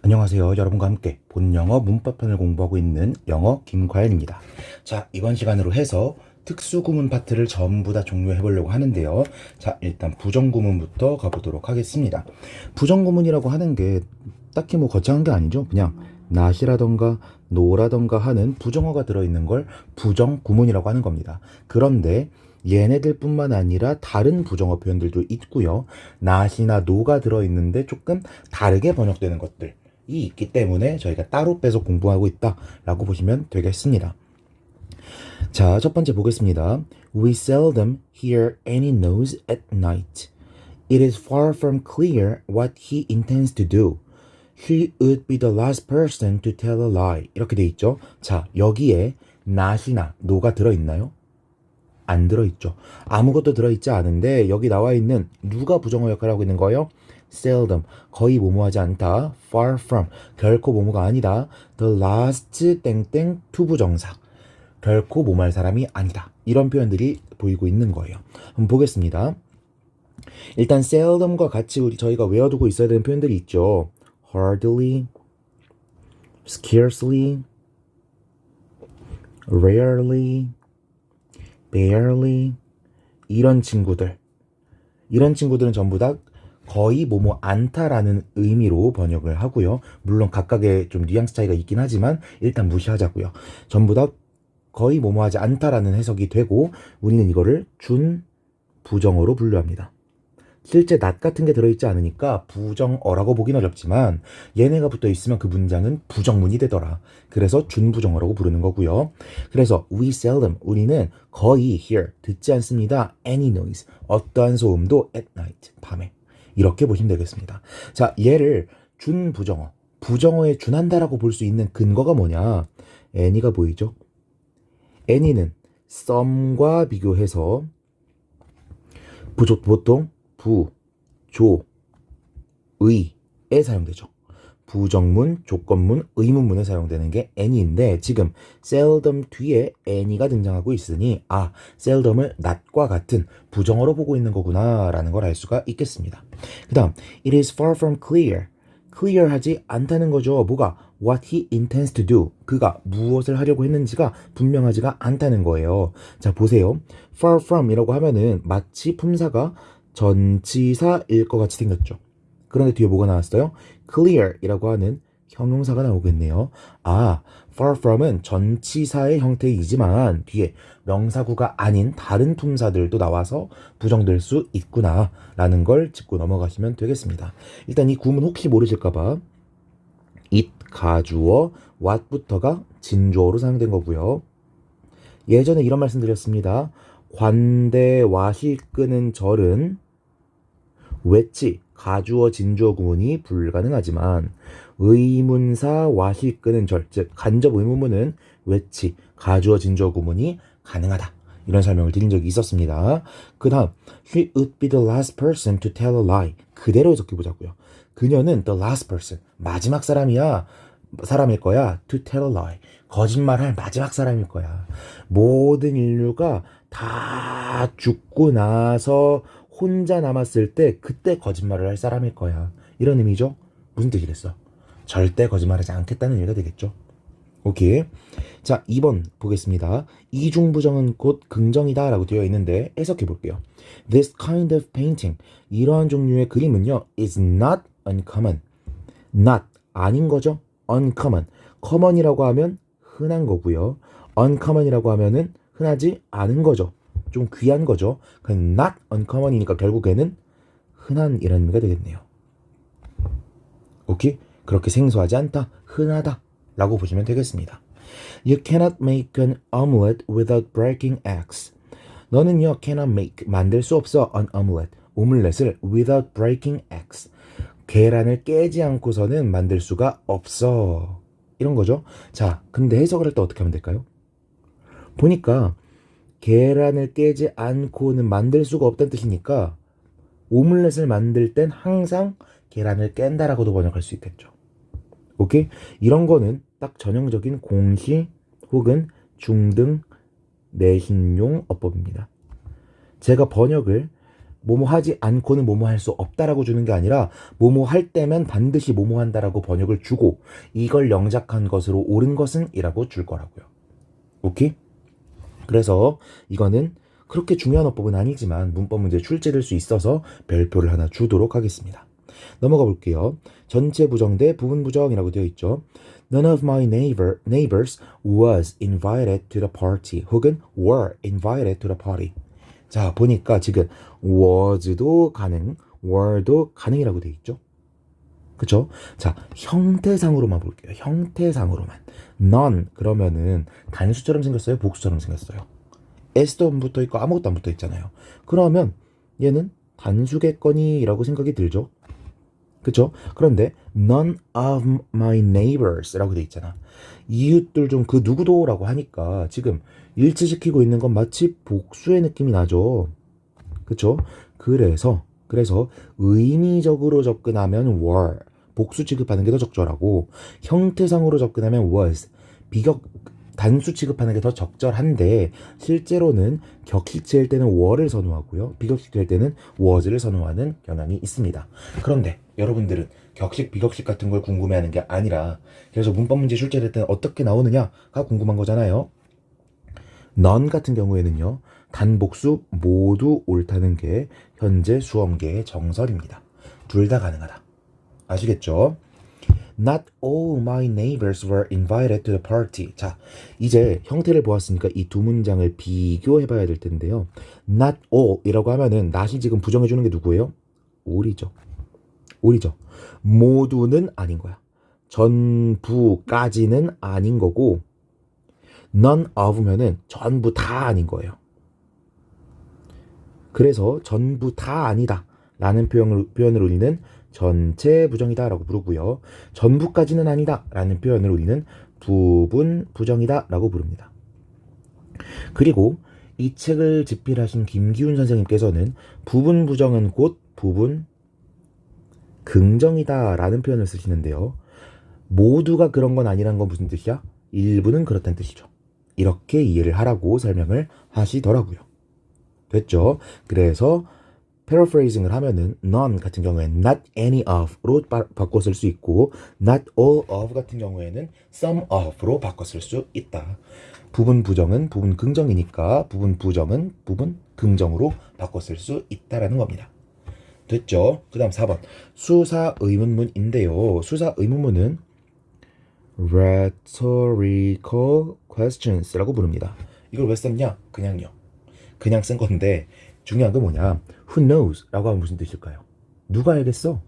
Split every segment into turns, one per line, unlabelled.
안녕하세요. 여러분과 함께 본영어 문법편을 공부하고 있는 영어 김과연입니다. 자, 이번 시간으로 해서 특수구문 파트를 전부 다 종료해 보려고 하는데요. 자, 일단 부정구문부터 가보도록 하겠습니다. 부정구문이라고 하는 게 딱히 뭐 거창한 게 아니죠. 그냥 not이라던가 no라던가 하는 부정어가 들어있는 걸 부정구문이라고 하는 겁니다. 그런데 얘네들뿐만 아니라 다른 부정어 표현들도 있고요. not이나 no가 들어있는데 조금 다르게 번역되는 것들 이 있기 때문에 저희가 따로 빼서 공부하고 있다라고 보시면 되겠습니다. 자, 첫 번째 보겠습니다. We seldom hear any news at night. It is far from clear what he intends to do. He would be the last person to tell a lie. 이렇게 돼 있죠. 자, 여기에 not이나 no가 들어있나요? 안 들어있죠. 아무것도 들어있지 않은데 여기 나와 있는 누가 부정어 역할을 하고 있는 거예요? seldom, 거의 뭐뭐하지 않다. far from, 결코 뭐뭐가 아니다. the last 땡땡 투부정사, 결코 뭐뭐할 사람이 아니다. 이런 표현들이 보이고 있는 거예요. 한번 보겠습니다. 일단 seldom과 같이 저희가 외워두고 있어야 되는 표현들이 있죠. hardly, scarcely, rarely, barely, 이런 친구들은 전부 다 거의 뭐뭐 않다라는 의미로 번역을 하고요. 물론 각각의 좀 뉘앙스 차이가 있긴 하지만 일단 무시하자고요. 전부 다 거의 뭐뭐하지 않다라는 해석이 되고 우리는 이거를 준 부정어로 분류합니다. 실제 not 같은 게 들어있지 않으니까 부정어라고 보긴 어렵지만 얘네가 붙어 있으면 그 문장은 부정문이 되더라. 그래서 준부정어라고 부르는 거고요. 그래서 we seldom, 우리는 거의 hear, 듣지 않습니다. any noise, 어떠한 소음도 at night, 밤에. 이렇게 보시면 되겠습니다. 자, 얘를 준부정어, 부정어에 준한다라고 볼 수 있는 근거가 뭐냐? any가 보이죠? any는 some과 비교해서 보통 부, 조, 의에 사용되죠. 부정문, 조건문, 의문문에 사용되는 게 any인데 지금 seldom 뒤에 any가 등장하고 있으니 seldom을 not과 같은 부정어로 보고 있는 거구나 라는 걸 알 수가 있겠습니다. 그 다음 it is far from clear, clear하지 않다는 거죠. 뭐가? what he intends to do, 그가 무엇을 하려고 했는지가 분명하지가 않다는 거예요. 자, 보세요. far from 이라고 하면은 마치 품사가 전치사일 것 같이 생겼죠. 그런데 뒤에 뭐가 나왔어요? clear 이라고 하는 형용사가 나오겠네요. far from은 전치사의 형태이지만 뒤에 명사구가 아닌 다른 품사들도 나와서 부정될 수 있구나 라는 걸 짚고 넘어가시면 되겠습니다. 일단 이 구문 혹시 모르실까봐 it, 가주어, what부터가 진주어로 사용된 거고요. 예전에 이런 말씀 드렸습니다. 관대 what이 끄는 절은 외치, 가주어, 진주어 구문이 불가능하지만 의문사 what이 끄는 절, 즉 간접 의문문은 외치, 가주어, 진주어 구문이 가능하다. 이런 설명을 드린 적이 있었습니다. 그 다음 He would be the last person to tell a lie. 그대로 해석해보자고요. 그녀는 the last person, 마지막 사람일 거야. to tell a lie, 거짓말할 마지막 사람일 거야. 모든 인류가 다 죽고 나서 혼자 남았을 때 그때 거짓말을 할 사람일 거야. 이런 의미죠. 무슨 뜻이겠어? 절대 거짓말하지 않겠다는 의미가 되겠죠. 오케이. 자, 2번 보겠습니다. 이중부정은 곧 긍정이다 라고 되어 있는데 해석해 볼게요. This kind of painting, 이러한 종류의 그림은요, is not uncommon. not, 아닌 거죠. uncommon, common이라고 하면 흔한 거고요. uncommon이라고 하면은 흔하지 않은 거죠. 좀 귀한 거죠. 그냥 not uncommon이니까 결국에는 흔한 이라는 의미가 되겠네요. 오케이? 그렇게 생소하지 않다, 흔하다 라고 보시면 되겠습니다. You cannot make an omelette without breaking eggs. 너는요, cannot make, 만들 수 없어 an omelette, 오믈렛을 without breaking eggs. 계란을 깨지 않고서는 만들 수가 없어. 이런 거죠. 자, 근데 해석을 할 때 어떻게 하면 될까요? 보니까 계란을 깨지 않고는 만들 수가 없다는 뜻이니까 오믈렛을 만들 땐 항상 계란을 깬다라고도 번역할 수 있겠죠. 오케이? 이런 거는 딱 전형적인 공시 혹은 중등 내신용 어법입니다. 제가 번역을 뭐뭐 하지 않고는 뭐뭐 할 수 없다라고 주는 게 아니라 뭐뭐 할 때면 반드시 뭐뭐 한다라고 번역을 주고 이걸 영작한 것으로 옳은 것은 이라고 줄 거라고요. 오케이? 그래서 이거는 그렇게 중요한 어법은 아니지만 문법 문제 출제될 수 있어서 별표를 하나 주도록 하겠습니다. 넘어가 볼게요. 전체 부정 대 부분 부정이라고 되어 있죠. None of my neighbors was invited to the party. 혹은 were invited to the party. 자, 보니까 지금 was도 가능, were도 가능이라고 되어 있죠. 그쵸? 자, 형태상으로만 볼게요. 형태상으로만. none 그러면은 단수처럼 생겼어요? 복수처럼 생겼어요? s도 안 붙어 있고 아무것도 안 붙어 있잖아요. 그러면 얘는 단수겠거니라고 생각이 들죠. 그쵸? 그런데 none of my neighbors라고 돼 있잖아. 이웃들 중 그 누구도라고 하니까 지금 일치시키고 있는 건 마치 복수의 느낌이 나죠. 그쵸? 그래서 의미적으로 접근하면 were 복수 취급하는 게 더 적절하고 형태상으로 접근하면 was 비격 단수 취급하는 게 더 적절한데 실제로는 격식체일 때는 were를 선호하고요. 비격식체일 때는 was를 선호하는 경향이 있습니다. 그런데 여러분들은 격식, 비격식 같은 걸 궁금해하는 게 아니라 그래서 문법 문제 출제될 때는 어떻게 나오느냐가 궁금한 거잖아요. none 같은 경우에는요. 단복수 모두 옳다는 게 현재 수험계의 정설입니다. 둘 다 가능하다. 아시겠죠? Not all my neighbors were invited to the party. 자, 이제 형태를 보았으니까 이 두 문장을 비교해봐야 될 텐데요. Not all 이라고 하면은 not이 지금 부정해주는 게 누구예요? all이죠. all이죠. 모두는 아닌 거야. 전부까지는 아닌 거고 none of면은 전부 다 아닌 거예요. 그래서 전부 다 아니다 라는 표현을 우리는 전체 부정이다 라고 부르고요. 전부까지는 아니다 라는 표현을 우리는 부분 부정이다 라고 부릅니다. 그리고 이 책을 집필하신 김기훈 선생님께서는 부분 부정은 곧 부분 긍정이다 라는 표현을 쓰시는데요. 모두가 그런 건 아니란 건 무슨 뜻이야? 일부는 그렇다는 뜻이죠. 이렇게 이해를 하라고 설명을 하시더라고요. 됐죠? 그래서 paraphrasing을 하면은 none 같은 경우에는 not any of로 바꿔 쓸 수 있고 not all of 같은 경우에는 some of로 바꿔 쓸 수 있다. 부분 부정은 부분 긍정이니까 부분 부정은 부분 긍정으로 바꿔 쓸 수 있다라는 겁니다. 됐죠? 그 다음 4번 수사 의문문인데요. 수사 의문문은 rhetorical questions라고 부릅니다. 이걸 왜 썼냐? 그냥요. 그냥 쓴 건데 중요한 건 뭐냐? Who knows? 라고 하면 무슨 뜻일까요? 누가 알겠어?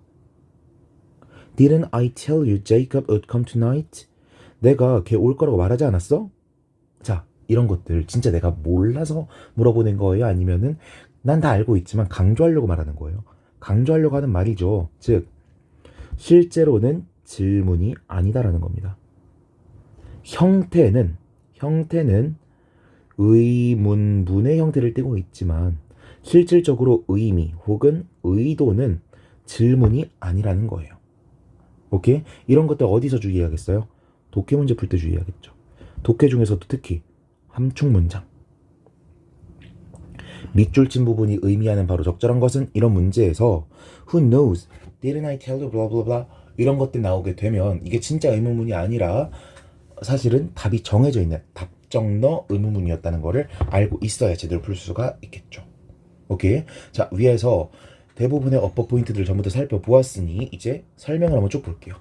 Didn't I tell you Jacob would come tonight? 내가 걔 올 거라고 말하지 않았어? 자, 이런 것들 진짜 내가 몰라서 물어보는 거예요? 아니면은 난 다 알고 있지만 강조하려고 말하는 거예요? 강조하려고 하는 말이죠. 즉, 실제로는 질문이 아니다라는 겁니다. 형태는 의문문의 형태를 띠고 있지만 실질적으로 의미 혹은 의도는 질문이 아니라는 거예요. 오케이? 이런 것들 어디서 주의해야겠어요? 독해 문제 풀 때 주의해야겠죠. 독해 중에서도 특히 함축 문장. 밑줄 친 부분이 의미하는 바로 적절한 것은 이런 문제에서 Who knows? Didn't I tell you? blah blah blah 이런 것들 나오게 되면 이게 진짜 의문문이 아니라 사실은 답이 정해져 있는 답정너 의문문이었다는 거를 알고 있어야 제대로 풀 수가 있겠죠. 오케이? 자, 위에서 대부분의 어법 포인트들을 전부 다 살펴보았으니 이제 설명을 한번 쭉 볼게요.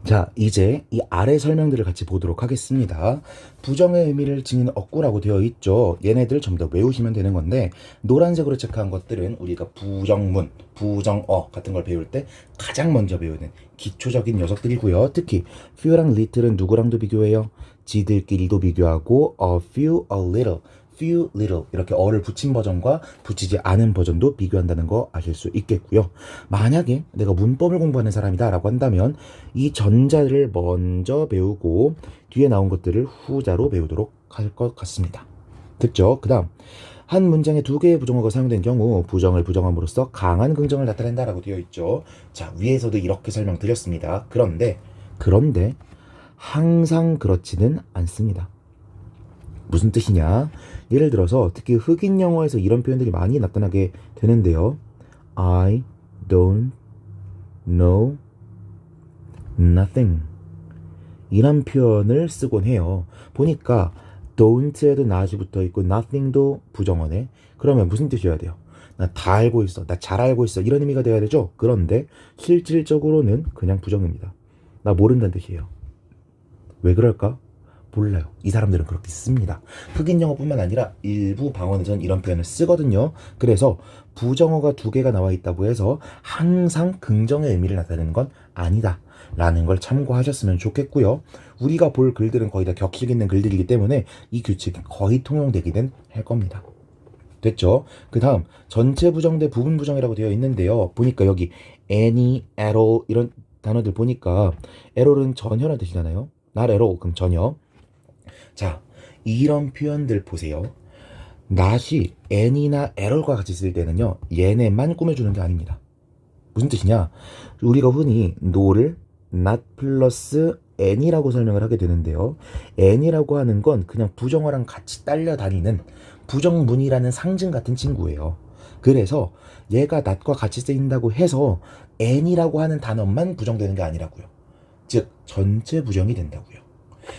자, 이제 이 아래 설명들을 같이 보도록 하겠습니다. 부정의 의미를 지니는 어구라고 되어 있죠. 얘네들 전부 다 외우시면 되는 건데 노란색으로 체크한 것들은 우리가 부정문, 부정어 같은 걸 배울 때 가장 먼저 배우는 기초적인 녀석들이고요. 특히 few랑 little은 누구랑도 비교해요? 지들끼리도 비교하고 a few, a little, few, little 이렇게 어를 붙인 버전과 붙이지 않은 버전도 비교한다는 거 아실 수 있겠고요. 만약에 내가 문법을 공부하는 사람이다 라고 한다면 이 전자를 먼저 배우고 뒤에 나온 것들을 후자로 배우도록 할 것 같습니다. 됐죠? 그 다음 한 문장에 두 개의 부정어가 사용된 경우 부정을 부정함으로써 강한 긍정을 나타낸다라고 되어 있죠. 자, 위에서도 이렇게 설명드렸습니다. 그런데 항상 그렇지는 않습니다. 무슨 뜻이냐? 예를 들어서 특히 흑인 영어에서 이런 표현들이 많이 나타나게 되는데요. I don't know nothing. 이런 표현을 쓰곤 해요. 보니까 don't에도 not이 붙어 있고 nothing도 부정어네. 그러면 무슨 뜻이어야 돼요? 나 다 알고 있어. 나 잘 알고 있어. 이런 의미가 돼야 되죠? 그런데 실질적으로는 그냥 부정입니다. 나 모른다는 뜻이에요. 왜 그럴까? 몰라요. 이 사람들은 그렇게 씁니다. 흑인 영어뿐만 아니라 일부 방언에선 이런 표현을 쓰거든요. 그래서 부정어가 두 개가 나와 있다고 해서 항상 긍정의 의미를 나타내는 건 아니다 라는 걸 참고하셨으면 좋겠고요. 우리가 볼 글들은 거의 다 격식 있는 글들이기 때문에 이 규칙이 거의 통용되기는 할 겁니다. 됐죠? 그 다음 전체 부정 대 부분 부정이라고 되어 있는데요. 보니까 여기 any, at all 이런 단어들 보니까 at all은 전혀라는 뜻이잖아요. not at all 그럼 전혀. 자, 이런 표현들 보세요. not이 any나 at all과 같이 쓸 때는요. 얘네만 꾸며주는 게 아닙니다. 무슨 뜻이냐? 우리가 흔히 no를 not 플러스 any라고 설명을 하게 되는데요. any라고 하는 건 그냥 부정어랑 같이 딸려 다니는 부정문이라는 상징 같은 친구예요. 그래서 얘가 not과 같이 쓰인다고 해서 any라고 하는 단어만 부정되는 게 아니라고요. 즉 전체 부정이 된다고요.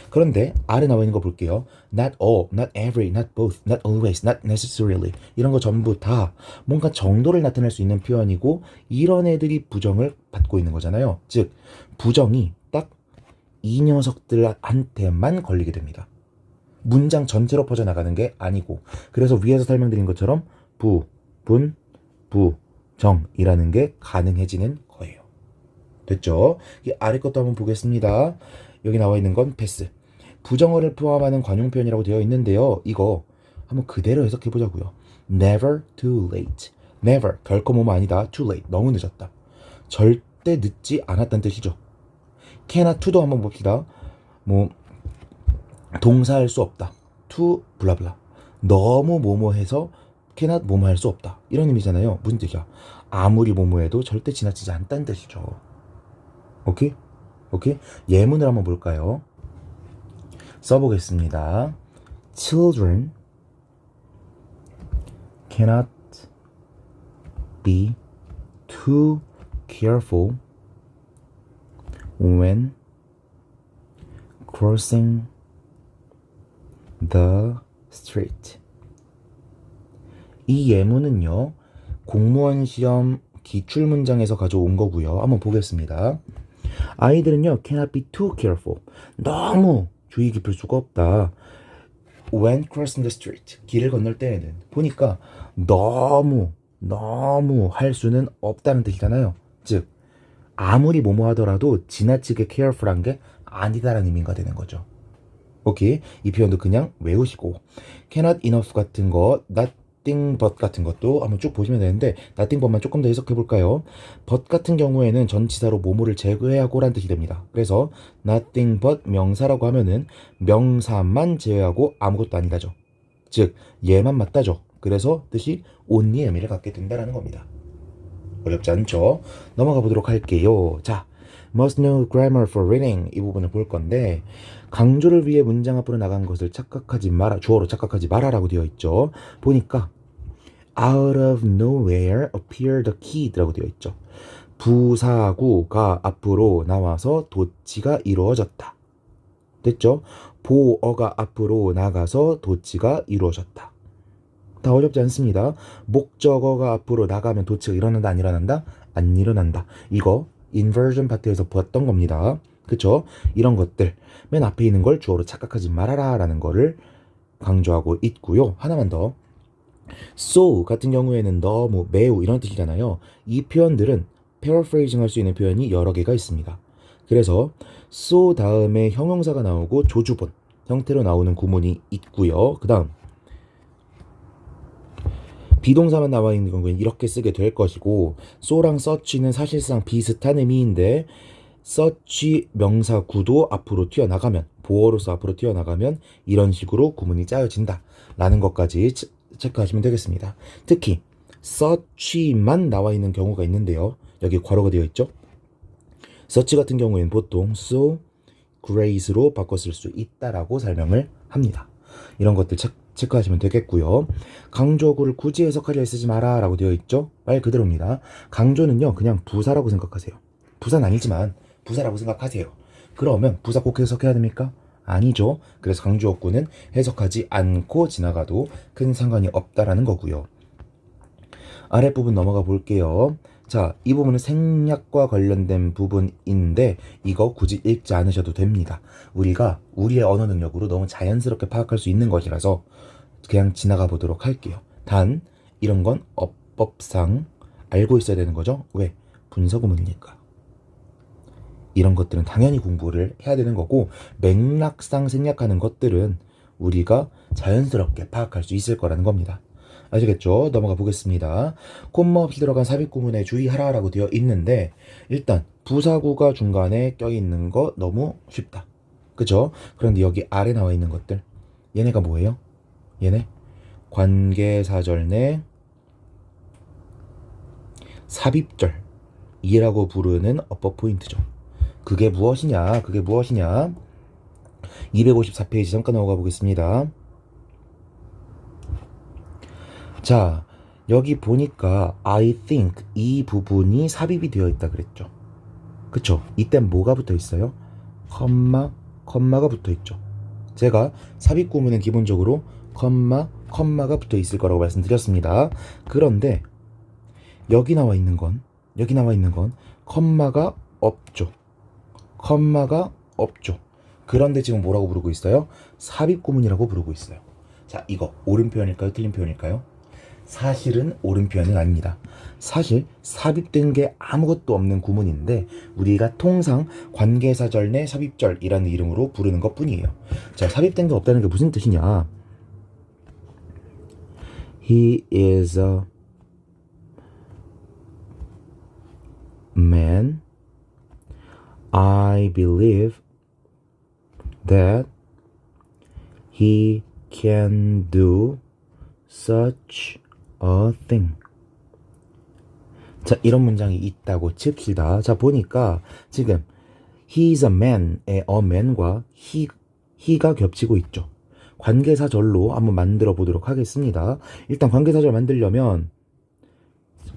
그런데 아래 나와 있는 거 볼게요. Not all, not every, not both, not always, not necessarily 이런 거 전부 다 뭔가 정도를 나타낼 수 있는 표현이고 이런 애들이 부정을 받고 있는 거잖아요. 즉 부정이 딱 이 녀석들한테만 걸리게 됩니다. 문장 전체로 퍼져나가는 게 아니고 그래서 위에서 설명드린 것처럼 부, 분, 부, 정이라는 게 가능해지는 거예요. 됐죠? 이 아래 것도 한번 보겠습니다. 여기 나와 있는 건 패스. 부정어를 포함하는 관용 표현이라고 되어 있는데요. 이거 한번 그대로 해석해 보자고요. Never too late. Never 결코 뭐뭐 아니다. Too late 너무 늦었다. 절대 늦지 않았다는 뜻이죠. cannot to도 한번 봅시다. 뭐 동사할 수 없다. to 블라블라. 너무 뭐뭐해서 cannot 뭐뭐 할 수 없다. 이런 의미잖아요. 무슨 뜻이야? 아무리 뭐뭐해도 절대 지나치지 않다는 뜻이죠. 오케이? 오케이? 예문을 한번 볼까요? 써보겠습니다. Children cannot be too careful when crossing the street. 이 예문은요, 공무원 시험 기출문장에서 가져온 거고요. 한번 보겠습니다. 아이들은요, cannot be too careful. 너무 주의 깊을 수가 없다. When crossing the street. 길을 건널 때에는. 보니까 너무 할 수는 없다는 뜻이잖아요. 즉, 아무리 뭐뭐 하더라도 지나치게 careful한 게 아니다라는 의미가 되는 거죠. 오케이. 이 표현도 그냥 외우시고. cannot enough 같은 거, nothing but 같은 것도 한번 쭉 보시면 되는데 nothing but만 조금 더 해석해 볼까요? but 같은 경우에는 전치사로 뭐뭐를 제외하고 라는 뜻이 됩니다. 그래서 nothing but 명사라고 하면은 명사만 제외하고 아무것도 아니다죠. 즉 얘만 맞다죠. 그래서 뜻이 only 의미를 갖게 된다라는 겁니다. 어렵지 않죠? 넘어가 보도록 할게요. 자, must know grammar for reading 이 부분을 볼 건데 강조를 위해 문장 앞으로 나간 것을 착각하지 마라. 주어로 착각하지 마라라고 되어 있죠. 보니까 out of nowhere appeared a kid라고 되어 있죠. 부사구가 앞으로 나와서 도치가 이루어졌다. 됐죠? 보어가 앞으로 나가서 도치가 이루어졌다. 다 어렵지 않습니다. 목적어가 앞으로 나가면 도치가 일어난다 안 일어난다? 안 일어난다. 이거 인버전 파트에서 봤던 겁니다. 그쵸? 이런 것들 맨 앞에 있는 걸 주어로 착각하지 말아라 라는 거를 강조하고 있고요. 하나만 더. so 같은 경우에는 너무, 매우 이런 뜻이잖아요. 이 표현들은 paraphrasing 할 수 있는 표현이 여러 개가 있습니다. 그래서 so 다음에 형용사가 나오고 조주본 형태로 나오는 구문이 있고요. 그 다음 비동사만 나와 있는 경우에는 이렇게 쓰게 될 것이고 so랑 such는 사실상 비슷한 의미인데 such 명사구도 앞으로 튀어나가면 보어로서 앞으로 튀어나가면 이런 식으로 구문이 짜여진다 라는 것까지 체크하시면 되겠습니다. 특히 such만 나와 있는 경우가 있는데요. 여기 괄호가 되어 있죠. such 같은 경우에는 보통 so great로 바꿨을 수 있다라고 설명을 합니다. 이런 것들 체크하시면 되겠고요. 강조구를 굳이 해석하려 쓰지 마라 라고 되어 있죠. 말 그대로입니다. 강조는요 그냥 부사라고 생각하세요. 부사는 아니지만 부사라고 생각하세요. 그러면 부사 꼭 해석해야 됩니까? 아니죠. 그래서 강조어구는 해석하지 않고 지나가도 큰 상관이 없다라는 거고요. 아랫부분 넘어가 볼게요. 자, 이 부분은 생략과 관련된 부분인데 이거 굳이 읽지 않으셔도 됩니다. 우리가 우리의 언어 능력으로 너무 자연스럽게 파악할 수 있는 것이라서 그냥 지나가 보도록 할게요. 단 이런 건 어법상 알고 있어야 되는 거죠. 왜? 분서구문이니까. 이런 것들은 당연히 공부를 해야 되는 거고 맥락상 생략하는 것들은 우리가 자연스럽게 파악할 수 있을 거라는 겁니다. 아시겠죠? 넘어가 보겠습니다. 콤마 없이 들어간 삽입구문에 주의하라라고 되어 있는데 일단 부사구가 중간에 껴있는 거 너무 쉽다. 그죠? 그런데 여기 아래 나와 있는 것들 얘네가 뭐예요? 얘네 관계사절 내 삽입절이라고 부르는 어법 포인트죠. 그게 무엇이냐? 254페이지 잠깐 넘어가 보겠습니다. 자, 여기 보니까 I think 이 부분이 삽입이 되어 있다 그랬죠. 그쵸? 이땐 뭐가 붙어 있어요? 컴마가 붙어 있죠. 제가 삽입 구문은 기본적으로 컴마가 붙어 있을 거라고 말씀드렸습니다. 그런데 여기 나와 있는 건 컴마가 없죠. 그런데 지금 뭐라고 부르고 있어요? 삽입 구문이라고 부르고 있어요. 자, 이거 옳은 표현일까요? 틀린 표현일까요? 사실은 옳은 표현은 아닙니다. 사실 삽입된 게 아무것도 없는 구문인데 우리가 통상 관계사절 내 삽입절이라는 이름으로 부르는 것 뿐이에요. 자, 삽입된 게 없다는 게 무슨 뜻이냐? He is a man. I believe that he can do such a thing. 자, 이런 문장이 있다고 칩시다. 자, 보니까 지금 he's a man의 a man과 he가 겹치고 있죠. 관계사절로 한번 만들어 보도록 하겠습니다. 일단 관계사절 만들려면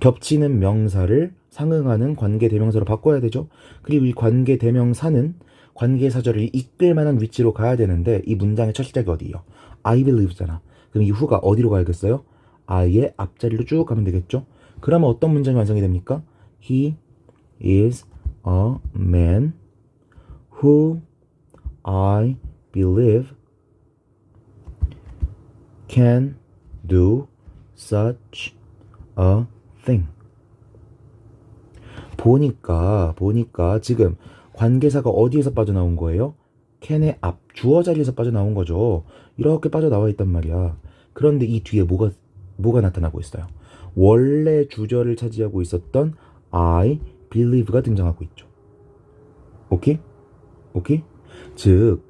겹치는 명사를 상응하는 관계대명사로 바꿔야 되죠. 그리고 이 관계대명사는 관계사절을 이끌 만한 위치로 가야 되는데 이 문장의 첫 시작이 어디예요? I believe잖아. 그럼 이 후가 어디로 가야겠어요? I의 앞자리로 쭉 가면 되겠죠? 그러면 어떤 문장이 완성이 됩니까? He is a man who I believe can do such a thing. 보니까 지금 관계사가 어디에서 빠져나온 거예요? can의 앞 주어 자리에서 빠져나온 거죠. 이렇게 빠져나와 있단 말이야. 그런데 이 뒤에 뭐가 나타나고 있어요? 원래 주절을 차지하고 있었던 I believe가 등장하고 있죠. 오케이? 즉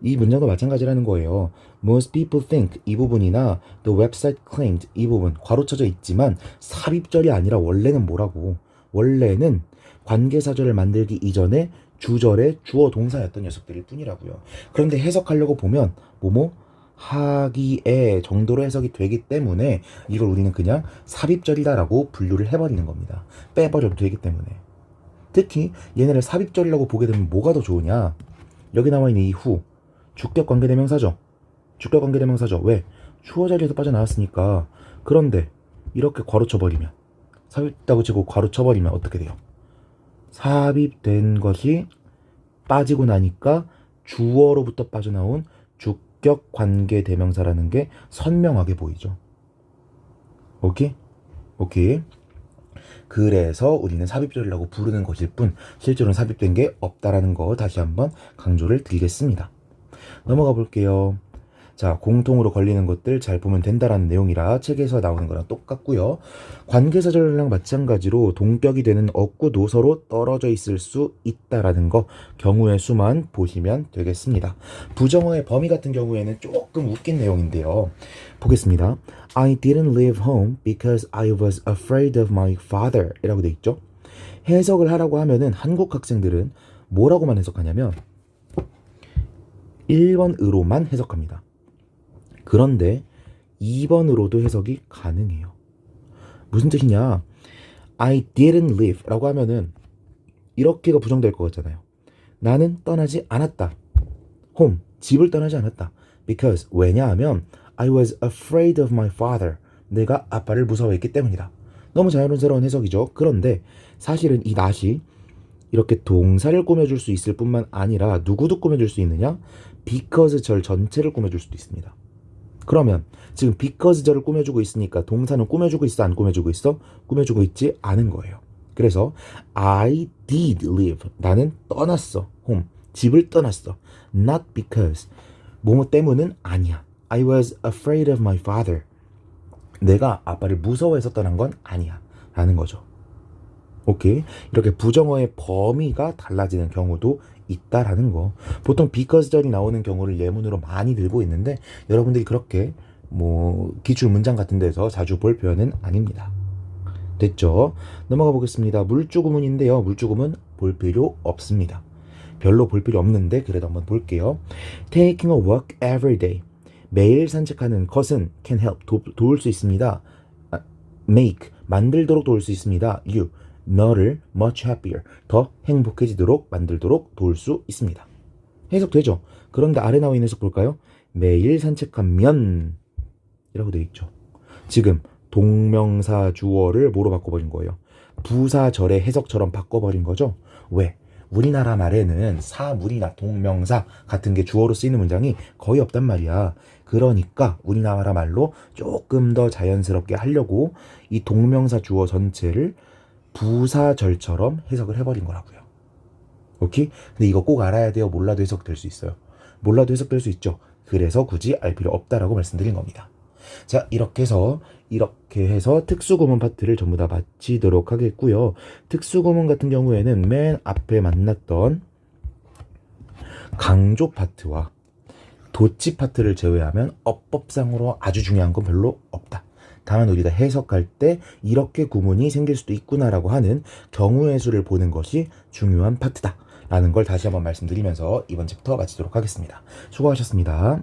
이 문장도 마찬가지라는 거예요. Most people think 이 부분이나 the website claimed 이 부분 괄호쳐져 있지만 삽입절이 아니라 원래는 뭐라고? 원래는 관계사절을 만들기 이전에 주절의 주어 동사였던 녀석들일 뿐이라고요. 그런데 해석하려고 보면 뭐뭐 하기에 정도로 해석이 되기 때문에 이걸 우리는 그냥 삽입절이다라고 분류를 해버리는 겁니다. 빼버려도 되기 때문에. 특히 얘네를 삽입절이라고 보게 되면 뭐가 더 좋으냐? 여기 나와 있는 이 후 주격 관계대명사죠. 왜? 주어 자리에서 빠져나왔으니까. 그런데 이렇게 괄호쳐버리면 삽입다고 치고 괄호쳐버리면 어떻게 돼요? 삽입된 것이 빠지고 나니까 주어로부터 빠져나온 주격 관계대명사라는 게 선명하게 보이죠. 오케이? 그래서 우리는 삽입절이라고 부르는 것일 뿐 실제로는 삽입된 게 없다라는 거 다시 한번 강조를 드리겠습니다. 넘어가 볼게요. 자, 공통으로 걸리는 것들 잘 보면 된다라는 내용이라 책에서 나오는 거랑 똑같고요. 관계사절랑 마찬가지로 동격이 되는 어구도 서로 떨어져 있을 수 있다라는 거 경우의 수만 보시면 되겠습니다. 부정어의 범위 같은 경우에는 조금 웃긴 내용인데요. 보겠습니다. I didn't leave home because I was afraid of my father 이라고 돼 있죠. 해석을 하라고 하면은 한국 학생들은 뭐라고만 해석하냐면 1번으로만 해석합니다. 그런데 2번으로도 해석이 가능해요. 무슨 뜻이냐? I didn't leave 라고 하면은 이렇게가 부정될 것 같잖아요. 나는 떠나지 않았다. home, 집을 떠나지 않았다. Because, 왜냐하면 I was afraid of my father. 내가 아빠를 무서워했기 때문이다. 너무 자연스러운 해석이죠. 그런데 사실은 이 not이 이렇게 동사를 꾸며줄 수 있을 뿐만 아니라 누구도 꾸며줄 수 있느냐? because 절 전체를 꾸며줄 수도 있습니다. 그러면 지금 because 절을 꾸며주고 있으니까 동사는 꾸며주고 있어, 안 꾸며주고 있어? 꾸며주고 있지 않은 거예요. 그래서 I did leave. 나는 떠났어. home. 집을 떠났어. Not because. 뭐뭐 때문은 아니야. I was afraid of my father. 내가 아빠를 무서워해서 떠난 건 아니야. 라는 거죠. 오케이. 이렇게 부정어의 범위가 달라지는 경우도 있다라는 거. 보통 because 절이 나오는 경우를 예문으로 많이 들고 있는데 여러분들이 그렇게 뭐 기출 문장 같은 데서 자주 볼 표현은 아닙니다. 됐죠? 넘어가 보겠습니다. 물주구문인데요. 물주구문 볼 필요 없습니다. 별로 볼 필요 없는데 그래도 한번 볼게요. Taking a walk every day. 매일 산책하는 것은 can help. 도울 수 있습니다. Make. 만들도록 도울 수 있습니다. You. 너를 much happier. 더 행복해지도록 만들도록 도울 수 있습니다. 해석되죠? 그런데 아래 나와 있는 해석 볼까요? 매일 산책하면 이라고 되어 있죠. 지금 동명사 주어를 뭐로 바꿔버린 거예요? 부사절의 해석처럼 바꿔버린 거죠. 왜? 우리나라 말에는 사물이나 동명사 같은 게 주어로 쓰이는 문장이 거의 없단 말이야. 그러니까 우리나라 말로 조금 더 자연스럽게 하려고 이 동명사 주어 전체를 부사절처럼 해석을 해버린 거라고요. 오케이? 근데 이거 꼭 알아야 돼요. 몰라도 해석될 수 있어요. 몰라도 해석될 수 있죠. 그래서 굳이 알 필요 없다라고 말씀드린 겁니다. 자, 이렇게 해서 특수구문 파트를 전부 다 마치도록 하겠고요. 특수구문 같은 경우에는 맨 앞에 만났던 강조 파트와 도치 파트를 제외하면 어법상으로 아주 중요한 건 별로 없다. 다만 우리가 해석할 때 이렇게 구문이 생길 수도 있구나라고 하는 경우의 수를 보는 것이 중요한 파트다 라는 걸 다시 한번 말씀드리면서 이번 챕터 마치도록 하겠습니다. 수고하셨습니다.